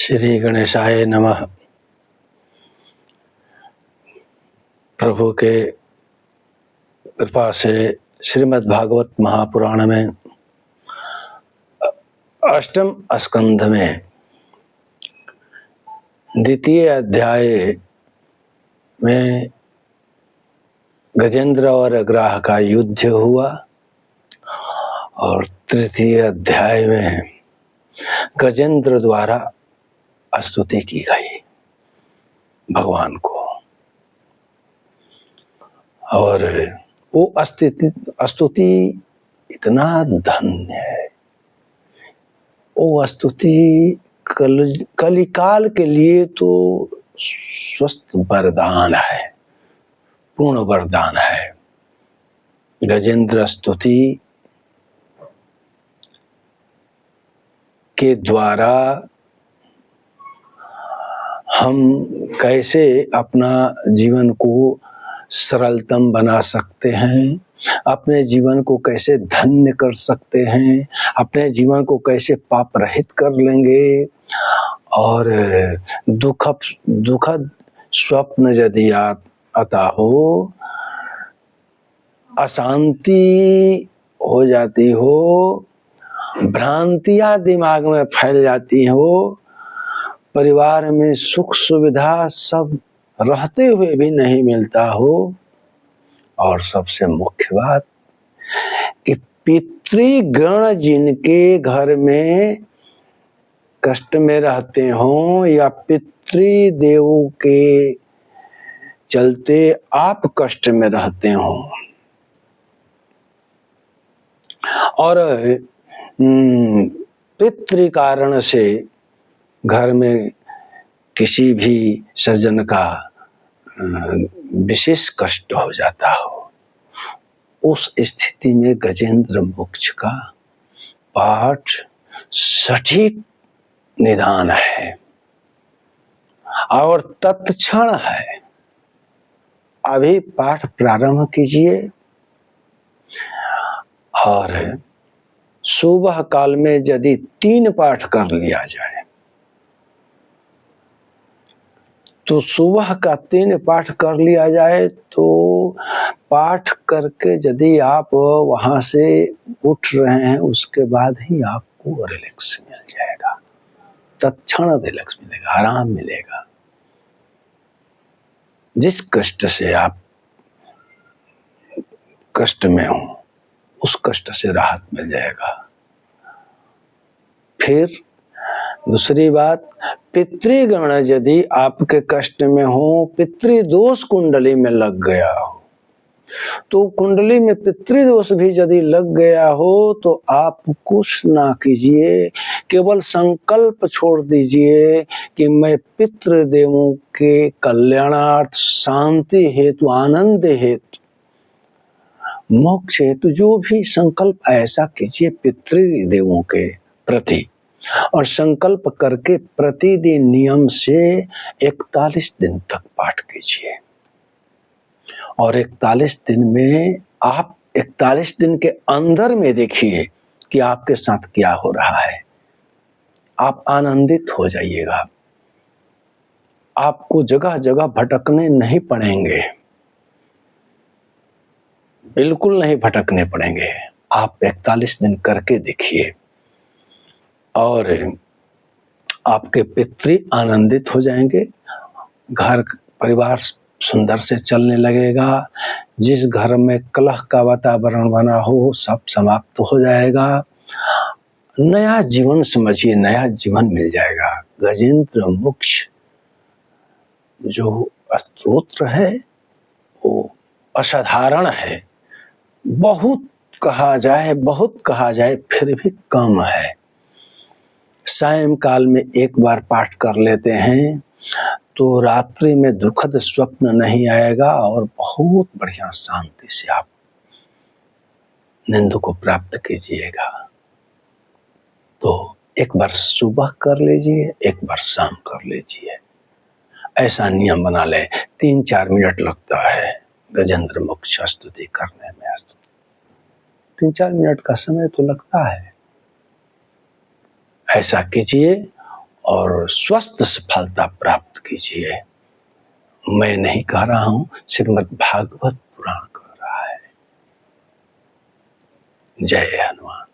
श्री गणेशाय नमः। प्रभु के कृपा से श्रीमद् भागवत महापुराण में अष्टम स्कंध में द्वितीय अध्याय में गजेंद्र और अग्राह का युद्ध हुआ और तृतीय अध्याय में गजेंद्र द्वारा स्तुति की गई भगवान को। और वो स्तुति इतना धन्य है, वो स्तुति कलिकाल के लिए तो स्वस्थ वरदान है, पूर्ण वरदान है। गजेंद्र स्तुति के द्वारा हम कैसे अपना जीवन को सरलतम बना सकते हैं, अपने जीवन को कैसे धन्य कर सकते हैं, अपने जीवन को कैसे पाप रहित कर लेंगे और दुखद स्वप्न यदि आता हो, अशांति हो जाती हो, भ्रांतियां दिमाग में फैल जाती हो, परिवार में सुख सुविधा सब रहते हुए भी नहीं मिलता हो, और सबसे मुख्य बात कि पितृगण जिनके घर में कष्ट में रहते हों या पितृदेवों के चलते आप कष्ट में रहते हों और पितृ कारण से घर में किसी भी सज्जन का विशेष कष्ट हो जाता हो, उस स्थिति में गजेंद्र मोक्ष का पाठ सटीक निदान है और तत्क्षण है। अभी पाठ प्रारंभ कीजिए और सुबह काल में यदि 3 पाठ कर लिया जाए तो सुबह का 3 पाठ कर लिया जाए तो पाठ करके यदि आप वहां से उठ रहे हैं उसके बाद ही आपको रिलैक्स मिल जाएगा, तत्क्षण रिलैक्स मिलेगा, आराम मिलेगा। जिस कष्ट से आप कष्ट में हो उस कष्ट से राहत मिल जाएगा। फिर दूसरी बात, पितृगण यदि आपके कष्ट में हो, पितृदोष कुंडली में लग गया हो, तो कुंडली में पितृदोष भी यदि लग गया हो तो आप कुछ ना कीजिए, केवल संकल्प छोड़ दीजिए कि मैं पितृदेवों के कल्याणार्थ, शांति हेतु, आनंद हेतु, मोक्ष हेतु जो भी संकल्प ऐसा कीजिए पितृदेवों के प्रति, और संकल्प करके प्रतिदिन नियम से 41 दिन तक पाठ कीजिए। और 41 दिन में आप 41 दिन के अंदर में देखिए कि आपके साथ क्या हो रहा है। आप आनंदित हो जाइएगा, आपको जगह जगह भटकने नहीं पड़ेंगे, बिल्कुल नहीं भटकने पड़ेंगे। आप 41 दिन करके देखिए और आपके पितृ आनंदित हो जाएंगे, घर परिवार सुंदर से चलने लगेगा, जिस घर में कलह का वातावरण बना हो सब समाप्त हो जाएगा, नया जीवन समझिए, नया जीवन मिल जाएगा। गजेंद्र मोक्ष जो स्तोत्र है वो असाधारण है, बहुत कहा जाए फिर भी कम है। सायंकाल में एक बार पाठ कर लेते हैं तो रात्रि में दुखद स्वप्न नहीं आएगा और बहुत बढ़िया शांति से आप नींद को प्राप्त कीजिएगा। तो एक बार सुबह कर लीजिए, एक बार शाम कर लीजिए, ऐसा नियम बना ले। 3-4 मिनट लगता है गजेंद्र मोक्ष स्तुति करने में, 3-4 मिनट का समय तो लगता है। ऐसा कीजिए और स्वस्थ सफलता प्राप्त कीजिए। मैं नहीं कह रहा हूं, श्रीमद् भागवत पुराण कह रहा है। जय हनुमान।